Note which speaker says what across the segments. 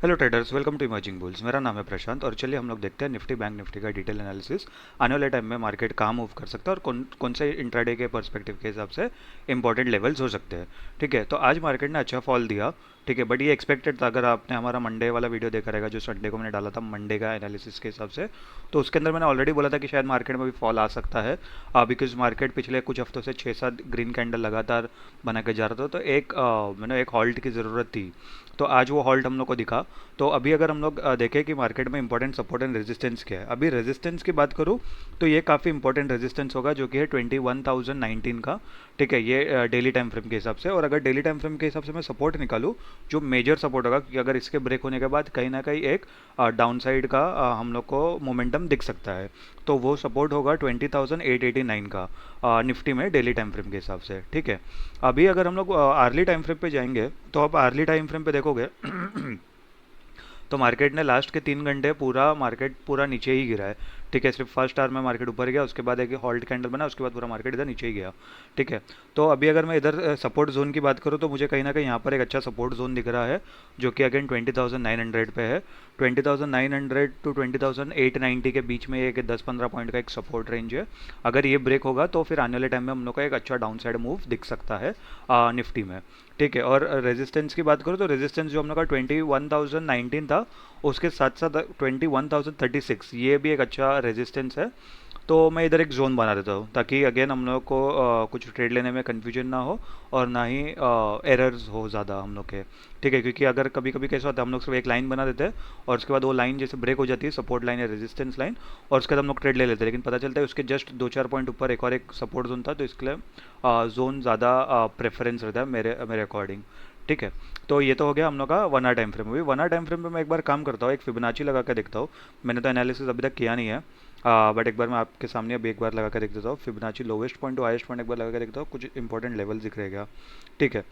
Speaker 1: Hello traders, welcome to emerging bulls. मेरा नाम है प्रशांत और चलिए हम लोग देखते हैं निफ्टी बैंक निफ्टी का डिटेल एनालिसिस। आने वाले टाइम में मार्केट कहाँ मूव कर सकता है और कौन कौन से इंट्राडे के पर्सपेक्टिव के हिसाब से इंपॉर्टेंट लेवल्स हो सकते हैं। ठीक है, तो आज मार्केट ने अच्छा फॉल दिया। ठीक है, बट ये एक्सपेक्टेड था। अगर आपने हमारा मंडे वाला वीडियो देखा रहेगा जो संडे को मैंने डाला था मंडे का एनालिसिस के हिसाब से, तो उसके अंदर मैंने ऑलरेडी बोला था कि शायद मार्केट में भी फॉल आ सकता है, बिकॉज मार्केट पिछले कुछ हफ्तों से 6-7 ग्रीन कैंडल लगातार बना के जा रहा था। तो मैंने एक हॉल्ट की ज़रूरत थी, तो आज वो हॉल्ट हम लोग को दिखा। तो अभी अगर हम लोग देखें कि मार्केट में इंपॉर्टेंट सपोर्ट एंड रेजिस्टेंस क्या है, अभी रेजिस्टेंस की बात करूँ तो ये काफ़ी इंपॉर्टेंट रेजिस्टेंस होगा जो कि है 21,019 का। ठीक है, ये डेली टाइम फ्रेम के हिसाब से। और अगर डेली टाइम फ्रेम के हिसाब से मैं सपोर्ट निकालूँ, जो मेजर सपोर्ट होगा, क्योंकि अगर इसके ब्रेक होने के बाद कहीं ना कहीं एक डाउन साइड का हम लोग को मोमेंटम दिख सकता है, तो वो सपोर्ट होगा 20,889 का निफ्टी में डेली टाइम फ्रेम के हिसाब से। ठीक है, अभी अगर हम लोग आर्ली टाइम फ्रेम पे जाएंगे तो आप आर्ली टाइम फ्रेम पे देखोगे तो मार्केट ने लास्ट के 3 घंटे मार्केट पूरा नीचे ही गिरा है। ठीक है, सिर्फ फर्स्ट आवर में मार्केट ऊपर गया, उसके बाद एक हॉल्ट कैंडल बना, उसके बाद पूरा मार्केट इधर नीचे ही गया। ठीक है, तो अभी अगर मैं इधर सपोर्ट जोन की बात करूँ तो मुझे कहीं ना कहीं यहाँ पर एक अच्छा सपोर्ट जोन दिख रहा है जो कि अगेन 20,900 पे है। 20,900 टू 20,890 के बीच में एक 10-15 पॉइंट का एक सपोर्ट रेंज है। अगर ये ब्रेक होगा तो फिर आने वाले टाइम में हम लोग का एक अच्छा डाउन साइड मूव दिख सकता है निफ्टी में। ठीक है, और रेजिस्टेंस की बात करूँ तो रेजिस्टेंस जो हम लोग का 21,019 था, उसके साथ साथ 21,036 ये भी एक अच्छा रेजिस्टेंस है। तो मैं इधर एक जोन बना देता हूँ ताकि अगेन हम लोग को कुछ ट्रेड लेने में कन्फ्यूजन ना हो और ना ही एरर्स हो ज़्यादा हम लोग के। ठीक है, क्योंकि अगर कभी कभी कैसा होता है, हम लोग सिर्फ एक लाइन बना देते हैं और उसके बाद वो लाइन जैसे ब्रेक हो जाती है, सपोर्ट लाइन या रेजिस्टेंस लाइन, और उसके बाद हम लोग ट्रेड ले लेते हैं, लेकिन पता चलता है उसके जस्ट 2-4 पॉइंट ऊपर एक और एक सपोर्ट जोन था, तो इसके लिए जोन ज़्यादा प्रेफरेंस रहता है मेरे मेरे अकॉर्डिंग। ठीक है, तो ये तो हो गया हम लोग का 1 आवर टाइम फ्रेम। अभी 1 आवर टाइम फ्रेम पे मैं एक बार काम करता हूँ, एक फिबोनाची लगा के देखता हूँ। मैंने तो एनालिसिस अभी तक किया नहीं है, बट एक बार मैं आपके सामने अभी एक बार लगा कर देख देता हूँ। Fibonacci lowest point two highest point एक बार लगा के देखता हूँ, कुछ इंपॉर्टेंट लेवल दिख रहेगा। ठीक है,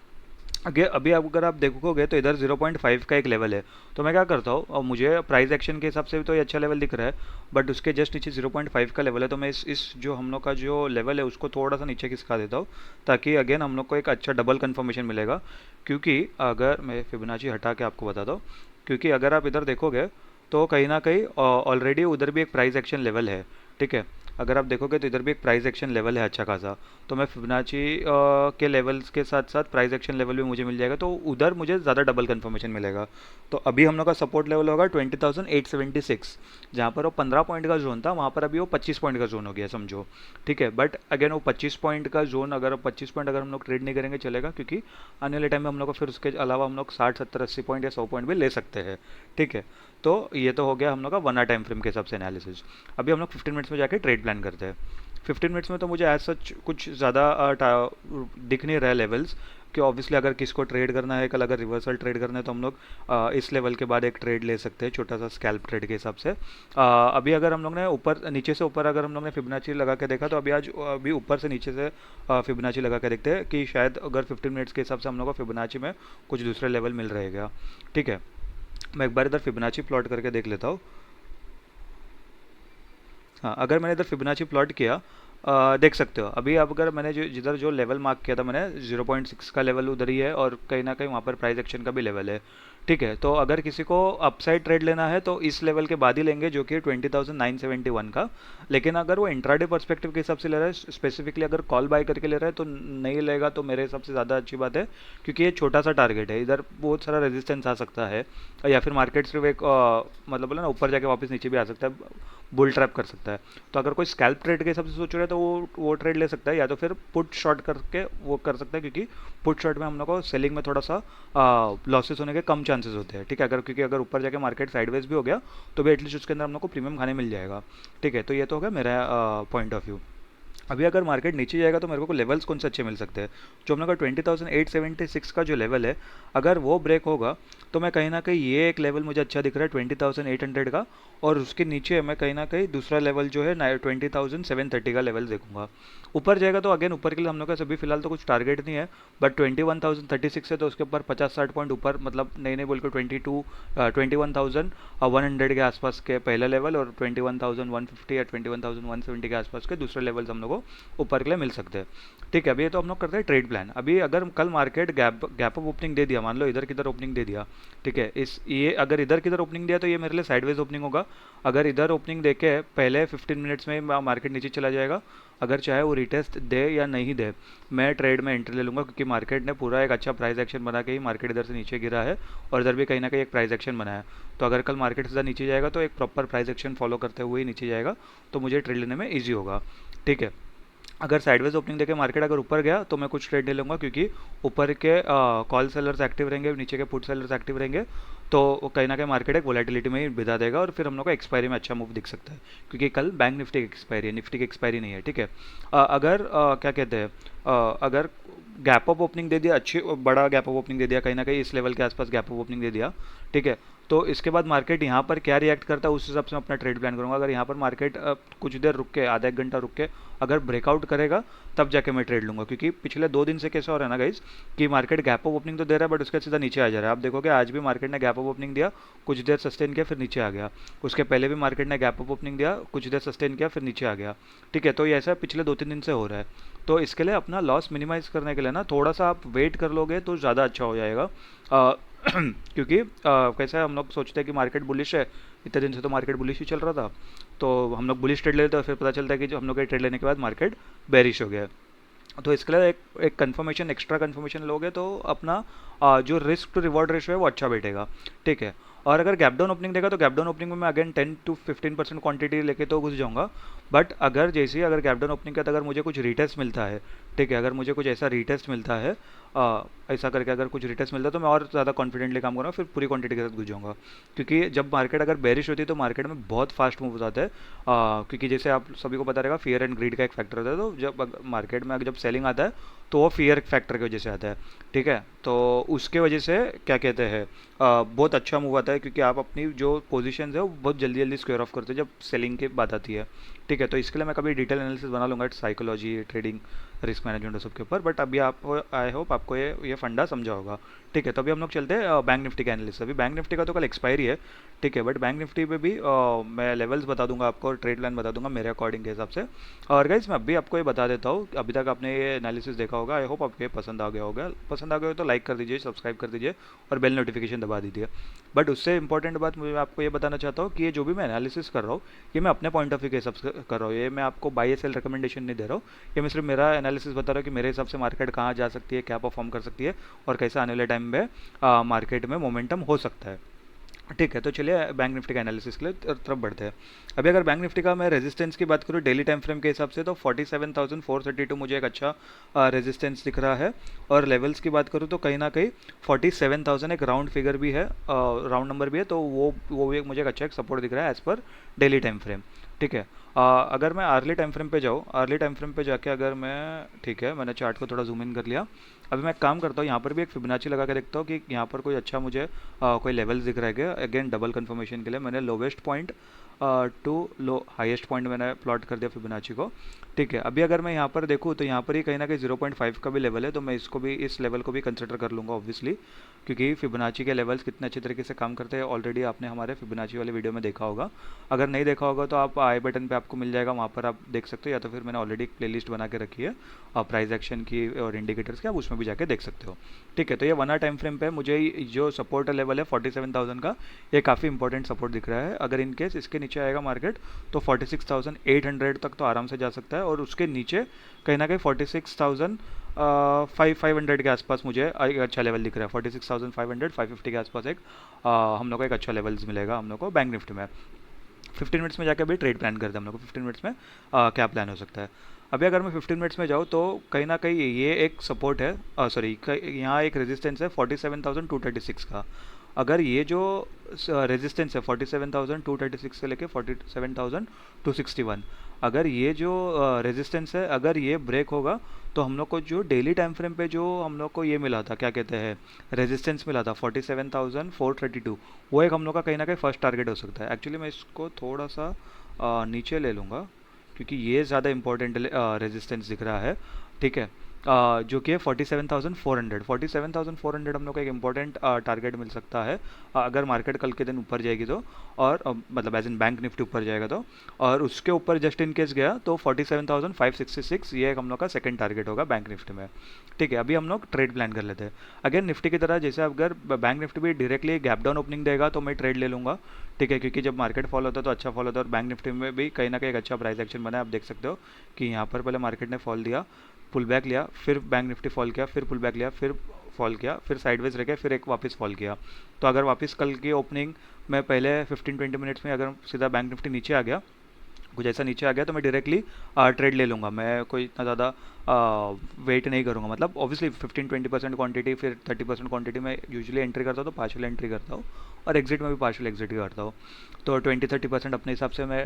Speaker 1: अगे अभी अगर आप देखोगे तो इधर 0.5 का एक लेवल है। तो मैं क्या करता हूँ, और मुझे प्राइस एक्शन के हिसाब से भी तो ये अच्छा लेवल दिख रहा है, बट उसके जस्ट नीचे 0.5 का लेवल है। तो मैं इस जो हम लोग का जो लेवल है उसको थोड़ा सा नीचे खिसका देता हूँ ताकि अगेन हम लोग को एक अच्छा डबल कन्फर्मेशन मिलेगा। क्योंकि अगर मैं फिबोनाची हटा के आपको बताता हूँ, क्योंकि अगर आप इधर देखोगे तो कहीं ना कहीं ऑलरेडी उधर भी एक प्राइस एक्शन लेवल है। ठीक है, अगर आप देखोगे तो इधर भी एक प्राइस एक्शन लेवल है अच्छा खासा। तो मैं फिबोनाची के लेवल्स के साथ साथ प्राइस एक्शन लेवल भी मुझे मिल जाएगा, तो उधर मुझे ज़्यादा डबल कन्फर्मेशन मिलेगा। तो अभी हम लोग का सपोर्ट लेवल होगा 20,876, जहाँ पर वो 15 पॉइंट का जोन था, वहाँ पर अभी वो 25 पॉइंट का जोन हो गया समझो। ठीक है, बट अगेन वो 25 पॉइंट का जोन, अगर 25 पॉइंट अगर हम लोग ट्रेड नहीं करेंगे चलेगा, क्योंकि आने वाले टाइम में हम लोग को फिर उसके अलावा हम लोग 60-70-80 पॉइंट या 100 पॉइंट भी ले सकते हैं। ठीक है, तो ये तो हो गया हम लोग का 1 आवर टाइम फ्रेम के हिसाब से एनालिसिस। अभी हम लोग 15 मिनट्स में जाके ट्रेड प्लान करते हैं। 15 मिनट्स में तो मुझे एज सच कुछ ज़्यादा दिख नहीं रहा है लेवल्स, कि ऑब्वियसली अगर किसको ट्रेड करना है कल, अगर रिवर्सल ट्रेड करना है तो हम लोग इस लेवल के बाद एक ट्रेड ले सकते हैं, छोटा सा स्कैल्प ट्रेड के हिसाब से। अभी अगर हम लोग ने ऊपर नीचे से ऊपर अगर हम लोग ने फिबोनाची लगा के देखा, तो अभी ऊपर से नीचे से फिबोनाची लगा के देखते हैं कि शायद अगर 15 मिनट्स के हिसाब से हम लोग को फिबोनाची में कुछ दूसरे लेवल मिल रहेगा। ठीक है, मैं एक बार इधर फिबोनाची प्लॉट करके देख लेता हूँ। हाँ, अगर मैंने इधर फिबोनाची प्लॉट किया, देख सकते हो अभी। अब अगर मैंने जो जिधर जो लेवल मार्क किया था मैंने, 0.6 का लेवल उधर ही है और कहीं ना कहीं वहाँ पर प्राइस एक्शन का भी लेवल है। ठीक है, तो अगर किसी को अपसाइड ट्रेड लेना है तो इस लेवल के बाद ही लेंगे जो कि 20,971 का। लेकिन अगर वो इंट्राडे पर्सपेक्टिव के हिसाब से ले रहा है, स्पेसिफिकली अगर कॉल बाय करके ले रहा है तो नहीं लेगा, तो मेरे हिसाब से ज़्यादा अच्छी बात है, क्योंकि ये छोटा सा टारगेट है, इधर बहुत सारा रेजिस्टेंस आ सकता है, या फिर मार्केट सिर्फ एक मतलब बोला ना ऊपर जाके वापस नीचे भी आ सकता है, बुल ट्रैप कर सकता है। तो अगर कोई स्कैल्प ट्रेड के हिसाब से सोच रहा है तो वो ट्रेड ले सकता है, या तो फिर पुट शॉर्ट करके वो कर सकता है, क्योंकि पुट शॉर्ट में हम लोग को सेलिंग में थोड़ा सा लॉसेस होने के कम चांसेस होते हैं। ठीक है, क्योंकि अगर ऊपर जाके मार्केट साइडवेज भी हो गया तो भी एटलीस्ट उसके अंदर हम लोग को प्रीमियम खाने मिल जाएगा। ठीक है, तो ये तो होगा मेरा पॉइंट ऑफ व्यू। अभी अगर मार्केट नीचे जाएगा तो मेरे को लेवल्स कौन से अच्छे मिल सकते हैं, जो हम लोग का 20,876 का जो लेवल है, अगर वो ब्रेक होगा तो मैं कहीं ना कहीं ये एक लेवल मुझे अच्छा दिख रहा है 20,800 का, और उसके नीचे मैं कहीं ना कहीं दूसरा लेवल जो है 20,730 का लेवल देखूंगा। ऊपर जाएगा तो अगेन ऊपर के लिए हम लोग का अभी फिलहाल तो कुछ टारगेट नहीं है, बट 21,036 है तो उसके ऊपर 50-60 पॉइंट ऊपर, मतलब नहीं नहीं बोल के 21,100 के आसपास के पहला लेवल, और 21,150 या 21,170 के आसपास के दूसरे लेवल्स हम लोग को ऊपर के लिए मिल सकते हैं। ठीक है, अभी ये तो हम लोग करते हैं ट्रेड प्लान। अभी अगर कल मार्केट गैप अप ओपनिंग दे दिया, मान लो इधर किधर ओपनिंग दे दिया, ठीक है, इस ये अगर इधर किधर ओपनिंग दिया तो ये मेरे लिए साइडवेज ओपनिंग होगा। अगर इधर ओपनिंग देके पहले 15 मिनट्स में मार्केट नीचे चला जाएगा, अगर चाहे वो रिटेस्ट दे या नहीं दे, मैं ट्रेड में एंट्री ले लूँगा, क्योंकि मार्केट ने पूरा एक अच्छा प्राइस एक्शन बना के ही मार्केट इधर से नीचे गिरा है और इधर भी कहीं ना कहीं एक प्राइस एक्शन बनाया है। तो अगर कल मार्केट सीधा नीचे जाएगा तो एक प्रॉपर प्राइस एक्शन फॉलो करते हुए ही नीचे जाएगा, तो मुझे ट्रेड लेने में ईजी होगा। ठीक है, अगर साइडवेज ओपनिंग देके मार्केट अगर ऊपर गया तो मैं कुछ ट्रेड ले लूँगा, क्योंकि ऊपर के कॉल सेलर्स एक्टिव रहेंगे, नीचे के पुट सेलर्स एक्टिव रहेंगे, तो वो कहीं ना कहीं मार्केट एक वोलेटिलिटी में ही बिता देगा और फिर हम लोग को एक्सपायरी में अच्छा मूव दिख सकता है, क्योंकि कल बैंक निफ्टी की एक्सपायरी है, निफ्टी की एक्सपायरी नहीं है। ठीक है, अगर क्या कहते हैं, अगर गैप अप ओपनिंग दे दिया, अच्छी बड़ा गैप अप ओपनिंग दे दिया, कहीं ना कहीं इस लेवल के आसपास गैप अप ओपनिंग दे दिया, ठीक है, तो इसके बाद मार्केट यहाँ पर क्या रिएक्ट करता है उस हिसाब से मैं अपना ट्रेड प्लान करूँगा। अगर यहाँ पर मार्केट कुछ देर रुक के, आधा एक घंटा रुक के अगर ब्रेकआउट करेगा तब जाके मैं ट्रेड लूँगा, क्योंकि पिछले 2 दिन से कैसा हो रहा है ना गाइज कि मार्केट गैप अप ओपनिंग तो दे रहा है बट उसके सीधा नीचे आ जा रहा है। आप देखोगे आज भी मार्केट ने गैप अप ओपनिंग दिया, कुछ देर सस्टेन किया, फिर नीचे आ गया। उसके पहले भी मार्केट ने गैप अप ओपनिंग दिया, कुछ देर सस्टेन किया, फिर नीचे आ गया। ठीक है, तो ये ऐसा पिछले 2-3 दिन से हो रहा है। तो इसके लिए अपना लॉस मिनिमाइज करने के लिए ना थोड़ा सा आप वेट कर लोगे तो ज़्यादा अच्छा हो जाएगा। क्योंकि कैसा है, हम लोग सोचते हैं कि मार्केट बुलिश है, इतने दिन से तो मार्केट बुलिश ही चल रहा था, तो हम लोग बुलिश ट्रेड लेते हैं, फिर पता चलता है कि जो हम लोग के ट्रेड लेने के बाद मार्केट बेरिश हो गया। तो इसके लिए एक कंफर्मेशन, एक्स्ट्रा कंफर्मेशन लोगे तो अपना जो रिस्क टू रिवॉर्ड रेशियो है वो अच्छा बैठेगा। ठीक है, और अगर गैप डाउन ओपनिंग देगा तो गैप डाउन ओपनिंग में मैं अगेन 10-15% क्वांटिटी लेके तो घुस जाऊंगा। बट अगर जैसे ही अगर गैप डाउन ओपनिंग के बाद अगर मुझे कुछ रीटेस्ट मिलता है, ठीक है, अगर मुझे कुछ ऐसा रीटेस्ट मिलता है, ऐसा करके अगर कुछ रिटेस्ट मिलता है तो मैं और ज़्यादा कॉन्फिडेंटली काम करूँगा, फिर पूरी क्वांटिटी के साथ घुस जाऊँगा। क्योंकि जब मार्केट अगर बेरिश होती है तो मार्केट में बहुत फास्ट मूव हो जाता है, क्योंकि जैसे आप सभी को पता रहेगा फियर एंड ग्रीड का एक फैक्टर होता है। तो जब मार्केट में जब सेलिंग आता है तो वो फियर फैक्टर की वजह से आता है। ठीक है, तो उसके वजह से क्या कहते हैं, बहुत अच्छा मूव आता है, क्योंकि आप अपनी जो पोजीशन है वो बहुत जल्दी जल्दी स्क्वेयर ऑफ करते हैं जब सेलिंग की बात आती है। ठीक है, तो इसके लिए मैं कभी डिटेल एनालिसिस बना लूँगा, साइकोलॉजी, ट्रेडिंग, रिस्क मैनेजमेंट सबके ऊपर। बट अभी आप, आई होप आपको ये फंडा समझा होगा। ठीक है, तो अभी हम लोग चलते हैं बैंक निफ्टी का एनालिसिस। अभी बैंक निफ्टी का तो कल एक्सपायरी है, ठीक है, बट बैंक निफ्टी पे भी मैं लेवल्स बता दूंगा आपको और ट्रेड प्लान बता दूंगा मेरे अकॉर्डिंग के हिसाब से। और गाइज मैं अभी आपको ये बता देता हूँ, अभी तक आपने ये एनालिसिस देखा होगा, आई होप आपको ये पसंद आ गया होगा। पसंद आ गया हो तो लाइक कर दीजिए, सब्सक्राइब कर दीजिए और बेल नोटिफिकेशन दबा दीजिए। बट उससे इंपॉर्टेंट बात मैं आपको ये बताना चाहता हूँ कि ये जो भी मैं एनालिसिस कर रहा हूँ ये मैं अपने पॉइंट ऑफ व्यू के हिसाब से कर रहा हूँ, ये मैं आपको बाय या सेल रिकमेंडेशन नहीं दे रहा हूँ। ये मैं सिर्फ मेरा एनालिसिस बता रहा हूँ कि मेरे हिसाब से मार्केट कहाँ जा सकती है, क्या परफॉर्म कर सकती है और कैसा आने वाले टाइम में मार्केट में मोमेंटम हो सकता है। ठीक है, तो चलिए बैंक निफ्टी का एनालिसिस के लिए तरफ बढ़ते हैं। अभी अगर बैंक निफ्टी का मैं रेजिस्टेंस की बात करूँ डेली टाइम फ्रेम के हिसाब से तो 47,432 मुझे एक अच्छा रेजिस्टेंस दिख रहा है। और लेवल्स की बात करूँ तो कहीं ना कहीं 47,000 एक राउंड फिगर भी है, राउंड नंबर भी है, तो वो भी मुझे एक अच्छा एक सपोर्ट दिख रहा है as per daily time frame. ठीक है, अगर मैं आर्ली टाइम फ्रेम पे जाऊँ, आर्ली टाइम फ्रेम पे जाके अगर मैं, ठीक है, मैंने चार्ट को थोड़ा जूम इन कर लिया। अभी मैं एक काम करता हूँ, यहाँ पर भी एक फिबोनाची लगा के देखता हूँ कि यहाँ पर कोई अच्छा मुझे कोई लेवल्स दिख रहा है क्या। अगेन डबल कंफर्मेशन के लिए मैंने lowest point to low highest point मैंने प्लॉट कर दिया फिबोनाची को। ठीक है, अभी अगर मैं यहाँ पर देखूँ तो यहाँ पर ही कहीं ना कहीं 0.5 का भी लेवल है, तो मैं इसको भी, इस लेवल को भी कंसिडर कर लूँगा ऑब्वियसली, क्योंकि फिबोनाची के लेवल्स कितने अच्छे तरीके से काम करते हैं ऑलरेडी आपने हमारे फिबोनाची वाले वीडियो में देखा होगा। अगर नहीं देखा होगा तो आप आई बटन पे आपको मिल जाएगा, वहाँ पर आप देख सकते हो, या तो फिर मैंने ऑलरेडी एक प्लेलिस्ट बना के रखी है प्राइस एक्शन की और इंडिकेटर्स की, आप उसमें भी जाके देख सकते हो। ठीक है, तो ये 1 आवर टाइम फ्रेम पे मुझे जो सपोर्ट लेवल है 47,000 का, ये काफ़ी इंपॉर्टेंट सपोर्ट दिख रहा है। अगर इनकेस इसके नीचे आएगा मार्केट तो 46,800 तक तो आराम से जा सकता है, और उसके नीचे कहीं ना कहीं 46,500 के आसपास मुझे एक अच्छा लेवल दिख रहा है। 46,500 550 के आसपास एक हम लोग को एक अच्छा लेवल्स मिलेगा हम लोग को बैंक निफ्टी में। 15 मिनट्स में जाके अभी ट्रेड प्लान करते हैं हम लोग को 15 मिनट्स में क्या प्लान हो सकता है। अभी अगर मैं 15 मिनट्स में जाऊँ तो कहीं ना कहीं ये एक सपोर्ट है, सॉरी यहाँ एक रेजिस्टेंस है 47,236 का। अगर ये जो रेजिस्टेंस है 47,236 से लेके 47,261, अगर ये जो रेजिस्टेंस है अगर ये ब्रेक होगा तो हम लोग को जो डेली टाइम फ्रेम पे जो हम लोग को ये मिला था, क्या कहते हैं, रेजिस्टेंस मिला था 47,432, वो एक हम लोग का कहीं ना कहीं फर्स्ट टारगेट हो सकता है। एक्चुअली मैं इसको थोड़ा सा नीचे ले लूँगा क्योंकि ये ज़्यादा इंपॉर्टेंट रेजिस्टेंस दिख रहा है। ठीक है, जो कि है 47,400। 47,400 हम लोग को एक इंपॉर्टेंट टारगेट मिल सकता है अगर मार्केट कल के दिन ऊपर जाएगी तो, और मतलब एज इन बैंक निफ्टी ऊपर जाएगा तो, और उसके ऊपर जस्ट इन केस गया तो 47,566 ये एक हम लोग का सेकंड टारगेट होगा बैंक निफ्टी में। ठीक है, अभी हम लोग ट्रेड प्लान कर लेते हैं। अगेन निफ्टी की तरह जैसे अगर बैंक निफ्टी भी डायरेक्टली गैप डाउन ओपनिंग देगा तो मैं ट्रेड ले लूँगा। ठीक है, क्योंकि जब मार्केट फॉल होता है तो अच्छा फॉल होता है, और बैंक निफ्टी में भी कहीं ना कहीं एक अच्छा प्राइस एक्शन बना है। आप देख सकते हो कि यहाँ पर पहले मार्केट ने फॉल दिया, पुल बैक लिया, फिर बैंक निफ्टी फॉल किया, फिर पुल बैक लिया, फिर फॉल किया, फिर साइडवेज रह गया, फिर एक वापस फॉल किया। तो अगर वापस कल की ओपनिंग में पहले 15-20 मिनट्स में अगर सीधा बैंक निफ्टी नीचे आ गया, कुछ ऐसा नीचे आ गया, तो मैं डायरेक्टली ट्रेड ले लूँगा। मैं कोई इतना ज़्यादा वेट नहीं करूँगा, मतलब ऑब्वियसली 15-20% क्वांटिटी, फिर 30% क्वांटिटी में यूजुअली एंट्री करता हूँ, तो पार्शियल एंट्री करता हूँ, और एग्जिट में भी पार्शियल एग्जिट ही करता हूँ। तो 20-30% अपने हिसाब से मैं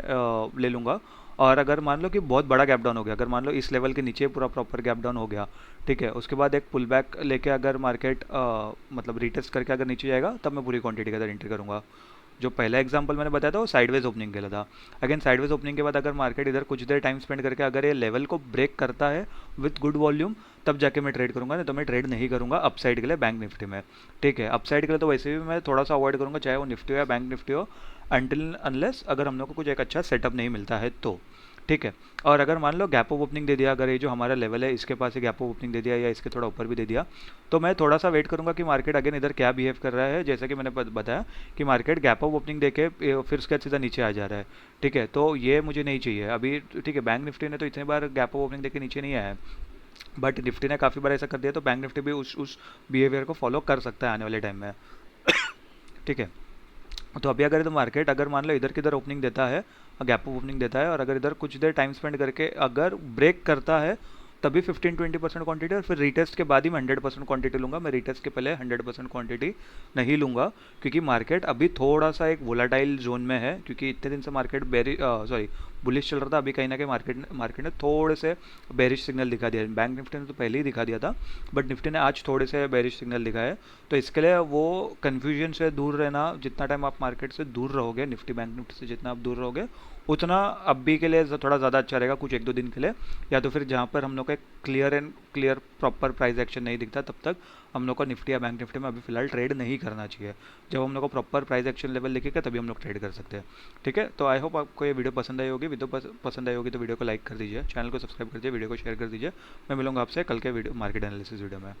Speaker 1: ले लूँगा। और अगर मान लो कि बहुत बड़ा गैप डाउन हो गया, अगर मान लो इस लेवल के नीचे पूरा प्रॉपर गैप डाउन हो गया, ठीक है, उसके बाद एक पुल बैक लेके अगर मार्केट मतलब रिटेस्ट करके अगर नीचे जाएगा, तब मैं पूरी क्वांटिटी के अंदर एंट्री करूँगा। जो पहला एग्जांपल मैंने बताया था वो साइडवेज ओपनिंग के लिए था। अगेन साइडवेज ओपनिंग के बाद अगर मार्केट इधर कुछ देर टाइम स्पेंड करके अगर ये लेवल को ब्रेक करता है विद गुड वॉल्यूम, तब जाके मैं ट्रेड करूंगा, नहीं तो मैं ट्रेड नहीं करूंगा अपसाइड के लिए बैंक निफ्टी में। ठीक है, अपसाइड के लिए तो वैसे भी मैं थोड़ा सा अवॉइड करूंगा, चाहे वो निफ्टी हो या बैंक निफ्टी हो, अनटिल अनलेस अगर हम लोग को कुछ एक अच्छा सेटअप नहीं मिलता है तो। ठीक है, और अगर मान लो गैप ऑफ ओपनिंग दे दिया, अगर ये जो हमारा लेवल है इसके पास ही गैप ऑफ ओपनिंग दे दिया या इसके थोड़ा ऊपर भी दे दिया, तो मैं थोड़ा सा वेट करूंगा कि मार्केट अगेन इधर क्या बिहेव कर रहा है। जैसा कि मैंने बताया कि मार्केट गैप ऑफ ओपनिंग देके फिर उसके बाद सीधा नीचे आ जा रहा है। ठीक है, तो ये मुझे नहीं चाहिए अभी। ठीक है, बैंक निफ्टी ने तो इतनी बार गैप ऑफ ओपनिंग देके नीचे नहीं आया है, बट निफ्टी ने काफ़ी बार ऐसा कर दिया, तो बैंक निफ्टी भी उस बिहेवियर को फॉलो कर सकता है आने वाले टाइम में। ठीक है, तो अभी अगर तो मार्केट अगर मान लो इधर किधर ओपनिंग देता है, गैप ऑफ ओपनिंग देता है, और अगर इधर कुछ देर टाइम स्पेंड करके अगर ब्रेक करता है, तभी 15-20% क्वांटिटी, और फिर रीटेस्ट के बाद ही मैं 100% क्वांटिटी लूँगा। मैं रीटेस्ट के पहले 100% क्वांटिटी नहीं लूँगा, क्योंकि मार्केट अभी थोड़ा सा एक वोलाटाइल जोन में है, क्योंकि इतने दिन से मार्केट बुलिश चल रहा था। अभी कहीं ना कहीं मार्केट ने थोड़े से बेरिश सिग्नल दिखा दिया। बैंक निफ्टी ने तो पहले ही दिखा दिया था, बट निफ्टी ने आज थोड़े से बेरिश सिग्नल दिखा है। तो इसके लिए वो कन्फ्यूजन से दूर रहना, जितना टाइम आप मार्केट से दूर रहोगे, निफ्टी बैंक निफ्टी से जितना आप दूर रहोगे, उतना अभी के लिए थोड़ा ज़्यादा अच्छा रहेगा, कुछ एक दो दिन के लिए। या तो फिर जहाँ पर हम लोग का क्लियर प्रॉपर प्राइस एक्शन नहीं दिखता, तब तक हम लोग को निफ्टी या बैंक निफ्टी में अभी फिलहाल ट्रेड नहीं करना चाहिए। जब हम लोग को प्रॉपर प्राइस एक्शन लेवल दिखेगा तभी हम लोग ट्रेड कर सकते हैं। ठीक है, तो आई होप आपको ये वीडियो पसंद आई होगी। वीडियो पसंद आई होगी तो वीडियो को लाइक कर दीजिए, चैनल को सब्सक्राइब कर दीजिए, वीडियो को शेयर कर दीजिए। मैं मिलूंगा आपसे कल के वीडियो मार्केट एनालिसिस वीडियो में।